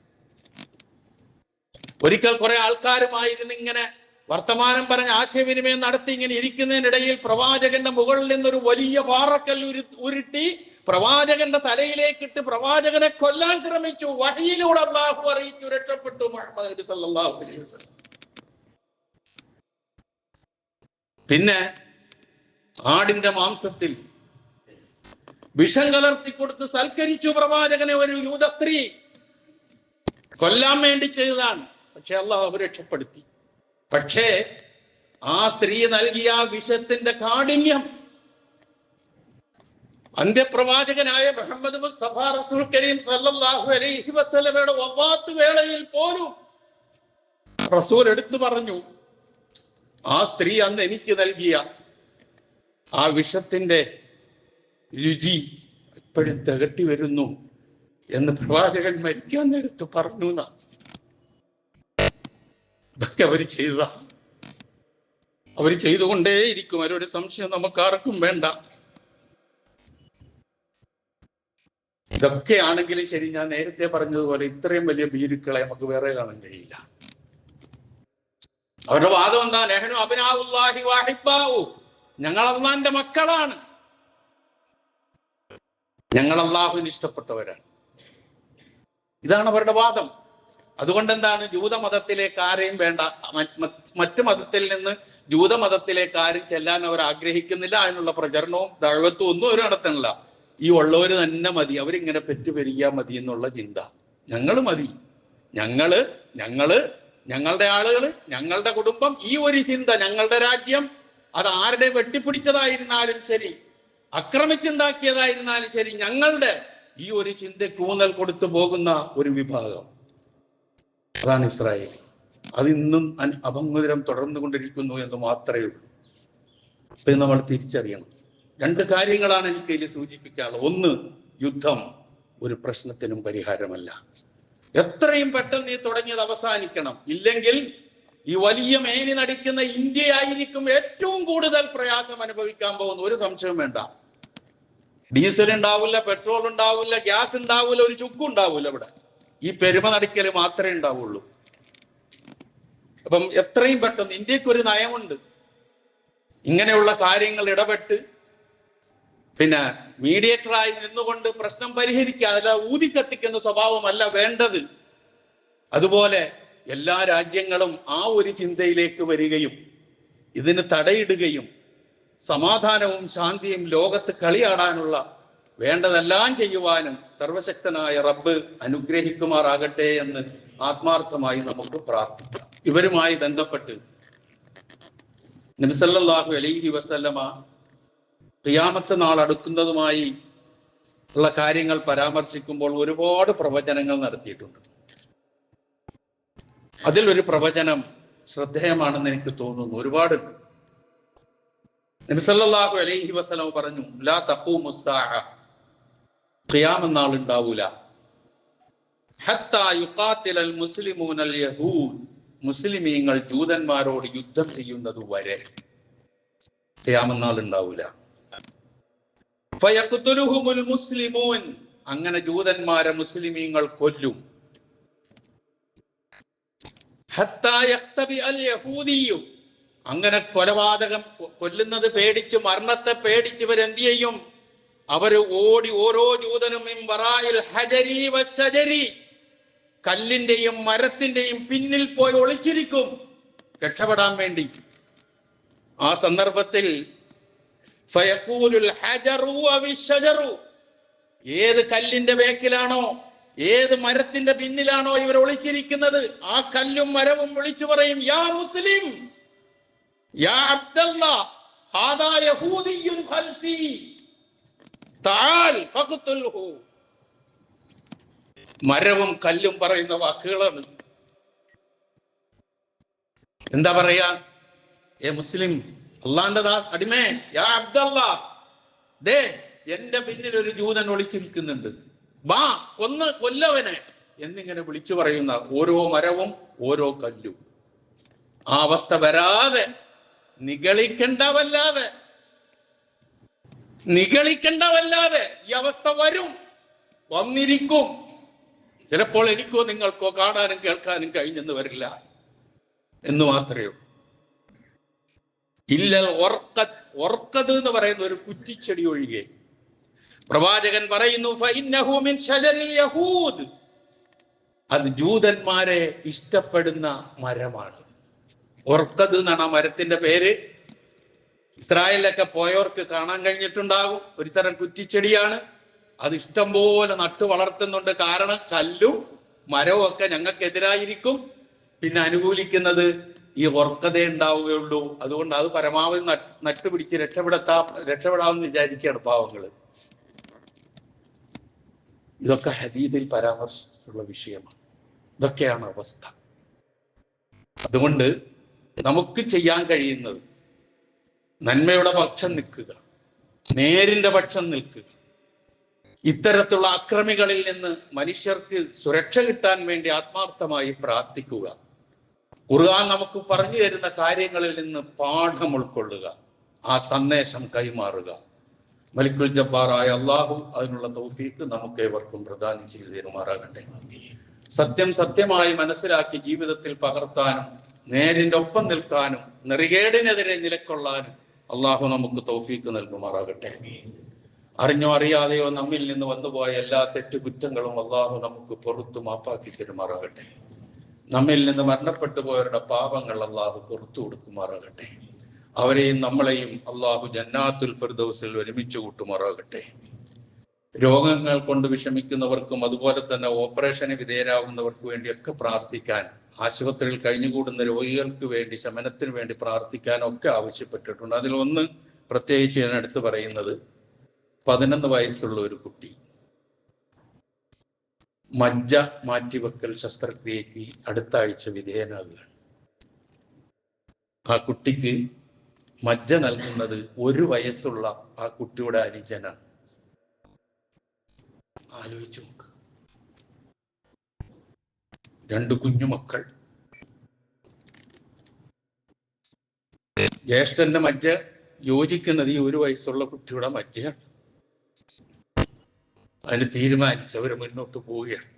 ഒരിക്കൽ കുറെ ആൾക്കാരുമായിരുന്നു ഇങ്ങനെ വർത്തമാനം പറഞ്ഞ് ആശയവിനിമയം നടത്തി ഇങ്ങനെ ഇരിക്കുന്നതിനിടയിൽ പ്രവാചകന്റെ മുകളിൽ നിന്നൊരു വലിയ പാറക്കല്ല് ഉരുട്ടി പ്രവാചകന്റെ തലയിലേക്കിട്ട് പ്രവാചകനെ കൊല്ലാൻ ശ്രമിച്ചു. വഹിയിലൂടെ അല്ലാഹു അറിയിച്ചു, രക്ഷപ്പെട്ടു മുഹമ്മദ് നബി സല്ലല്ലാഹു അലൈഹി വസല്ലം. പിന്നെ ആടിന്റെ മാംസത്തിൽ വിഷം കലർത്തി കൊടുത്ത് സൽക്കരിച്ചു പ്രവാചകനെ ഒരു യൂത സ്ത്രീ. കൊല്ലാൻ വേണ്ടി ചെയ്തതാണ്. പക്ഷെ അല്ലാഹു രക്ഷപ്പെടുത്തി. പക്ഷേ ആ സ്ത്രീ നൽകിയ വിഷത്തിന്റെ കാഠിന്യം അന്ത്യപ്രവാചകനായ മുഹമ്മദ് മുസ്തഫ റസൂൽ കരീം സല്ലല്ലാഹു അലൈഹി വസല്ലമയുടെ വഫാത്ത് വേളയിൽ പോലും റസൂൽ എടുത്തു പറഞ്ഞു, ആ സ്ത്രീ അന്ന് എനിക്ക് നൽകിയ ആ വിഷത്തിന്റെ രുചി ഇപ്പോഴും തികട്ടി വരുന്നു എന്ന് പ്രവാചകൻ മരിക്കാൻ നേരത്ത് പറഞ്ഞു. ഇതൊക്കെ അവര് ചെയ്തതാ. അവര് ചെയ്തുകൊണ്ടേയിരിക്കും. അവരൊരു സംശയം നമുക്കാർക്കും വേണ്ട. ഇതൊക്കെ ആണെങ്കിലും ശരി, ഞാൻ നേരത്തെ പറഞ്ഞതുപോലെ ഇത്രയും വലിയ ഭീരുക്കളെ നമുക്ക് വേറെ കാണാൻ കഴിയില്ല. അവരുടെ വാദം എന്താ? നഹ്നു അബ്നാഉല്ലാഹി വഹിബ്ബാഉ, ഞങ്ങൾ അല്ലാഹുവിന്റെ മക്കളാണ്, ഞങ്ങൾ അല്ലാഹുവിന് ഇഷ്ടപ്പെട്ടവരാണ്. ഇതാണ് അവരുടെ വാദം. അതുകൊണ്ട് എന്താണ്, ജൂതമതത്തിലേക്ക് ആരെയും വേണ്ട, മറ്റു മതത്തിൽ നിന്ന് ജൂതമതത്തിലേക്ക് ആരും ചെല്ലാൻ അവർ ആഗ്രഹിക്കുന്നില്ല. അതിനുള്ള പ്രചരണവും ദഅവത്തും ഒന്നും അവർ നടത്തണില്ല. ഈ ഉള്ളവര് തന്നെ മതി, അവരിങ്ങനെ പെറ്റുപെരുകിയാൽ മതി എന്നുള്ള ചിന്ത. ഞങ്ങള് മതി, ഞങ്ങളുടെ ആളുകള്, ഞങ്ങളുടെ കുടുംബം, ഈ ഒരു ചിന്ത. ഞങ്ങളുടെ രാജ്യം അത് ആരുടെ വെട്ടിപ്പിടിച്ചതായിരുന്നാലും ശരി, ആക്രമിച്ചുണ്ടാക്കിയതായിരുന്നാലും ശരി, ഞങ്ങളുടെ ഈ ഒരു ചിന്തയ്ക്ക് ഊന്നൽ കൊടുത്തു പോകുന്ന ഒരു വിഭാഗം, അതാണ് ഇസ്രായേൽ. അത് ഇന്നും അപങ്കുരം തുടർന്നു കൊണ്ടിരിക്കുന്നു എന്ന് മാത്രമേ ഉള്ളൂ. ഇത് നമ്മൾ തിരിച്ചറിയണം. 2 കാര്യങ്ങളാണ് എനിക്ക് ഇതിൽ സൂചിപ്പിക്കാനുള്ളത്. ഒന്ന്, യുദ്ധം ഒരു പ്രശ്നത്തിനും പരിഹാരമല്ല. എത്രയും പെട്ടെന്ന് ഈ തുടങ്ങിയത് അവസാനിക്കണം. ഇല്ലെങ്കിൽ ഈ വലിയ മേനി നടിക്കുന്ന ഇന്ത്യയായിരിക്കും ഏറ്റവും കൂടുതൽ പ്രയാസം അനുഭവിക്കാൻ പോകുന്ന, ഒരു സംശയം വേണ്ട. ഡീസൽ ഉണ്ടാവില്ല, പെട്രോൾ ഉണ്ടാവില്ല, ഗ്യാസ് ഉണ്ടാവില്ല, ഒരു ചുക്കും ഉണ്ടാവില്ല. ഇവിടെ ഈ പെരുമ നടിക്കൽ മാത്രമേ ഉണ്ടാവുള്ളൂ. അപ്പം എത്രയും പെട്ടെന്ന്, ഇന്ത്യക്ക് ഒരു നയമുണ്ട്, ഇങ്ങനെയുള്ള കാര്യങ്ങൾ ഇടപെട്ട് പിന്നെ മീഡിയേറ്ററായി നിന്നുകൊണ്ട് പ്രശ്നം പരിഹരിക്കുക, അല്ല ഊതിക്കത്തിക്കുന്ന സ്വഭാവമല്ല വേണ്ടത്. അതുപോലെ എല്ലാ രാജ്യങ്ങളും ആ ഒരു ചിന്തയിലേക്ക് വരികയും ഇതിന് തടയിടുകയും സമാധാനവും ശാന്തിയും ലോകത്ത് കളിയാടാനുള്ള വേണ്ടതെല്ലാം ചെയ്യുവാനും സർവശക്തനായ റബ്ബ് അനുഗ്രഹിക്കുമാറാകട്ടെ എന്ന് ആത്മാർത്ഥമായി നമുക്ക് പ്രാർത്ഥിക്കാം. ഇവരുമായി ബന്ധപ്പെട്ട് നബി സല്ലല്ലാഹു അലൈഹി വസല്ലമ ഖിയാമത്ത് നാൾ അടുക്കുന്നതുമായി ഉള്ള കാര്യങ്ങൾ പരാമർശിക്കുമ്പോൾ ഒരുപാട് പ്രവചനങ്ങൾ നടത്തിയിട്ടുണ്ട്. അതിലൊരു പ്രവചനം ശ്രദ്ധേയമാണെന്ന് എനിക്ക് തോന്നുന്നു. ഒരുപാട് നബി സല്ലല്ലാഹു അലൈഹി വസല്ലം പറഞ്ഞു, ലാ തഖൂമുസ് സാഅ, ഖിയാമത്ത് നാൾ ഉണ്ടാവൂല, ഹത്താ യുഖാതിലൽ മുസ്ലിമൂനൽ യഹൂദ്, മുസ്ലിമീങ്ങൾ ജൂതന്മാരോട് യുദ്ധം ചെയ്യുന്നത് വരെ ഖിയാമത്ത് നാൾ ഉണ്ടാവില്ല. ഫയഖ്തുലുഹുമുൽ മുസ്ലിമൂൻ, അങ്ങനെ ജൂതന്മാരെ മുസ്ലിമീങ്ങൾ കൊല്ലും. ഹത്താ യഖ്തബി അൽ യഹൂദിയു, അങ്ങനെ കൊലപാതകം കൊല്ലുന്നത് പേടിച്ച്, മരണത്തെ പേടിച്ച് ഇവരെന്ത് ചെയ്യും? അവര് ഓടി ഓരോ ജൂതനും കല്ലിന്റെയും മരത്തിന്റെയും പിന്നിൽ പോയി ഒളിച്ചിരിക്കും രക്ഷപ്പെടാൻ വേണ്ടി. ആ സന്ദർഭത്തിൽ ഏത് കല്ലിന്റെ ബേക്കിലാണോ, ഏത് മരത്തിന്റെ പിന്നിലാണോ ഇവർ ഒളിച്ചിരിക്കുന്നത്, ആ കല്ലും മരവും വിളിച്ചു പറയും, യാ മുസ്ലിം, യാ അബ്ദല്ലാഹ്, ഹാദാ യഹൂദിയ്യുൻ ഖൽഫി, തആൽ ഫഖ്തുൽഹു. മരവും കല്ലും പറയുന്ന വാക്കുകളാണ്. എന്താ പറയാ? ഏ മുസ്ലിം, അള്ളാന്റെ അടിമേ, യാ അബ്ദല്ലാഹ്, ദേ എന്റെ പിന്നിൽ ഒരു ജൂതൻ ഒളിച്ചിരിക്കുന്നുണ്ട്, വാ കൊല്ലവനെ എന്നിങ്ങനെ വിളിച്ചു പറയുന്ന ഓരോ മരവും ഓരോ കല്ലും. ആ അവസ്ഥ വരാതെ നിഗളിക്കണ്ടവല്ലാതെ ഈ അവസ്ഥ വരും, വന്നിരിക്കും. ചിലപ്പോൾ എനിക്കോ നിങ്ങൾക്കോ കാണാനും കേൾക്കാനും കഴിഞ്ഞെന്ന് വരില്ല എന്ന് മാത്രമേ ഉള്ളൂ. ഇല്ല ഓർക്കത് എന്ന് പറയുന്ന ഒരു കുറ്റിച്ചെടി ഒഴികെ. പ്രവാചകൻ പറയുന്നു, ഫഇന്നഹു മിൻ ശജരിൽ യഹൂദ്, അത് ജൂതന്മാരെ ഇഷ്ടപ്പെടുന്ന മരമാണ്. ഓർക്കത് എന്നാണ് ആ മരത്തിന്റെ പേര്. ഇസ്രായേലിലൊക്കെ പോയവർക്ക് കാണാൻ കഴിഞ്ഞിട്ടുണ്ടാകും. ഒരു തരം കുറ്റിച്ചെടിയാണ്. അത് ഇഷ്ടം പോലെ നട്ടു വളർത്തുന്നുണ്ട്. കാരണം കല്ലും മരവും ഒക്കെ ഞങ്ങൾക്കെതിരായിരിക്കും. പിന്നെ അനുകൂലിക്കുന്നത് ഈ ഓർക്കതേ ഉണ്ടാവുകയുള്ളൂ. അതുകൊണ്ട് അത് പരമാവധി നട്ടുപിടിച്ച് രക്ഷപ്പെടാമെന്ന് വിചാരിക്കുകയാണ് പാവങ്ങള്. ഇതൊക്കെ ഹദീസിൽ പരാമർശിച്ചിട്ടുള്ള വിഷയമാണ്. ഇതൊക്കെയാണ് അവസ്ഥ. അതുകൊണ്ട് നമുക്ക് ചെയ്യാൻ കഴിയുന്നത് നന്മയുടെ പക്ഷം നിൽക്കുക, നേരിന്റെ പക്ഷം നിൽക്കുക. ഇത്തരത്തിലുള്ള അക്രമികളിൽ നിന്ന് മനുഷ്യർക്ക് സുരക്ഷ കിട്ടാൻ വേണ്ടി ആത്മാർത്ഥമായി പ്രാർത്ഥിക്കുക. ഖുർആൻ നമുക്ക് പറഞ്ഞു തരുന്ന കാര്യങ്ങളിൽ നിന്ന് പാഠം ഉൾക്കൊള്ളുക, ആ സന്ദേശം കൈമാറുക. മലിക്കുൽ ജബ്ബാറായ അള്ളാഹു അതിനുള്ള തൗഫീഖ് നമുക്ക് ഏവർക്കും പ്രദാനം ചെയ്തു തരുമാറാകട്ടെ. സത്യം സത്യമായി മനസ്സിലാക്കി ജീവിതത്തിൽ പകർത്താനും നേരിന്റെ ഒപ്പം നിൽക്കാനും നെറികേടിനെതിരെ നിലക്കൊള്ളാനും അള്ളാഹു നമുക്ക് തൗഫീഖ് നൽകുമാറാകട്ടെ. അറിഞ്ഞോ അറിയാതെയോ നമ്മിൽ നിന്ന് വന്നുപോയ എല്ലാ തെറ്റുകുറ്റങ്ങളും അള്ളാഹു നമുക്ക് പുറത്തു മാപ്പാക്കി തരുമാറാകട്ടെ. നമ്മിൽ നിന്ന് മരണപ്പെട്ടു പോയവരുടെ പാപങ്ങൾ അള്ളാഹു പുറത്തു കൊടുക്കുമാറാകട്ടെ. അവരെയും നമ്മളെയും അള്ളാഹു ജന്നാത്തുൽ ഫിർദൗസിൽ ഒരുമിച്ച് കൂട്ടുമാറാകട്ടെ. രോഗങ്ങൾ കൊണ്ട് വിഷമിക്കുന്നവർക്കും അതുപോലെ തന്നെ ഓപ്പറേഷന് വിധേയരാകുന്നവർക്ക് വേണ്ടിയൊക്കെ പ്രാർത്ഥിക്കാൻ, ആശുപത്രിയിൽ കഴിഞ്ഞുകൂടുന്ന രോഗികൾക്ക് വേണ്ടി ശമനത്തിന് വേണ്ടി പ്രാർത്ഥിക്കാനൊക്കെ ആവശ്യപ്പെട്ടിട്ടുണ്ട്. അതിലൊന്ന് പ്രത്യേകിച്ച് ഞാൻ എടുത്തു പറയുന്നത്, 11 വയസ്സുള്ള ഒരു കുട്ടി മജ്ജ മാറ്റിവെക്കൽ ശസ്ത്രക്രിയക്ക് അടുത്ത ആഴ്ച വിധേയനാകുകയാണ്. ആ കുട്ടിക്ക് മജ്ജ നൽകുന്നത് 1 വയസ്സുള്ള ആ കുട്ടിയുടെ അനുജനാണ്. ആലോചിച്ചു നോക്ക്. 2 കുഞ്ഞുമക്കൾ. ജ്യേഷ്ഠന്റെ മജ്ജ യോജിക്കുന്നത് ഈ 1 വയസ്സുള്ള കുട്ടിയുടെ മജ്ജയാണ്. അതിന് തീരുമാനിച്ചവർ മുന്നോട്ട് പോവുകയാണ്.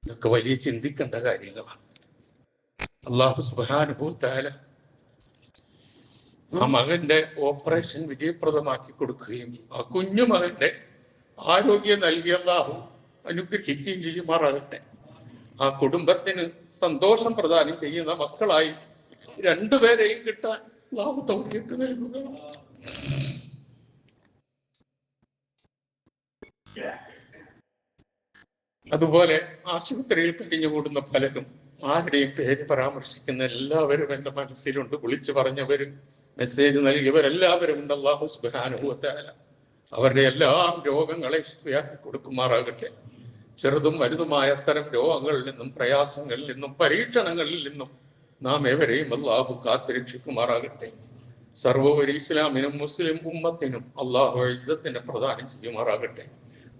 ഇതൊക്കെ വലിയ ചിന്തിക്കേണ്ട കാര്യങ്ങളാണ്. അല്ലാഹു സുബ്ഹാനഹു തആല ആ മകന്റെ ഓപ്പറേഷൻ വിജയപ്രദമാക്കി കൊടുക്കുകയും ആ കുഞ്ഞുമകന്റെ ആരോഗ്യം നൽകി അല്ലാഹു അനുഗ്രഹിക്കുകയും ചെയ്യുമാറാകട്ടെ. ആ കുടുംബത്തിന് സന്തോഷം പ്രദാനം ചെയ്യുന്ന മക്കളായി 2 പേരെയും കിട്ടാൻ അല്ലാഹു തൗഫീഖ് നൽകുക. അതുപോലെ ആശുപത്രിയിൽ കഴിഞ്ഞുകൂടുന്ന പലരും, ആരുടെയും പേര് പരാമർശിക്കുന്ന എല്ലാവരും എൻ്റെ മനസ്സിലുണ്ട്. വിളിച്ചു പറഞ്ഞവരും മെസ്സേജ് നൽകിയവരെല്ലാവരും ഉണ്ട്. അല്ലാഹു സുബ്ഹാനഹു വതആല അവരുടെ എല്ലാം രോഗങ്ങളെ ശിഫയാക്കി കൊടുക്കുമാറാകട്ടെ. ചെറുതും വലുതുമായ അത്തരം രോഗങ്ങളിൽ നിന്നും പ്രയാസങ്ങളിൽ നിന്നും പരീക്ഷണങ്ങളിൽ നിന്നും നാം ഏവരെയും അല്ലാഹു കാത്തുരക്ഷിക്കുമാറാകട്ടെ. സർവോപരി ഇസ്ലാമിനും മുസ്ലിം ഉമ്മത്തിനും അല്ലാഹു ഇസ്സത്തിനെ പ്രദാനം ചെയ്യുമാറാകട്ടെ.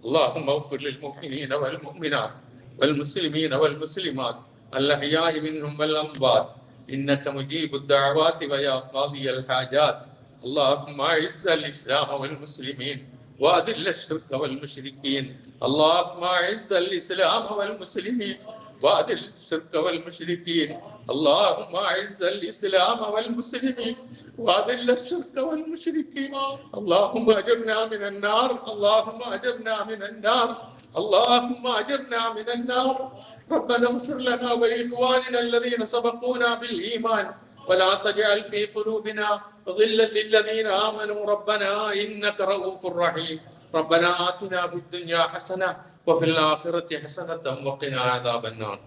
اللهم اغفر للمؤمنين والمؤمنات والمسلمين والمسلمات الأحياء منهم والأموات إنك مجيب الدعوات ويا قاضي الحاجات. اللهم أعز الإسلام والمسلمين وأذل الشرك والمشركين. اللهم أعز الإسلام والمسلمين وأذل الشرك والمشركين. اللهم أعز الإسلام والمسلمين وأذل الشرك والمشركين. اللهم أجرنا من النار. اللهم أجرنا من النار. اللهم أجرنا من النار. ربنا اغفر لنا ولإخواننا الذين سبقونا بالإيمان ولا تجعل في قلوبنا غلا للذين آمنوا ربنا إنك رؤوف رحيم. ربنا آتنا في الدنيا حسنة وفي الآخرة حسنة وقنا عذاب النار.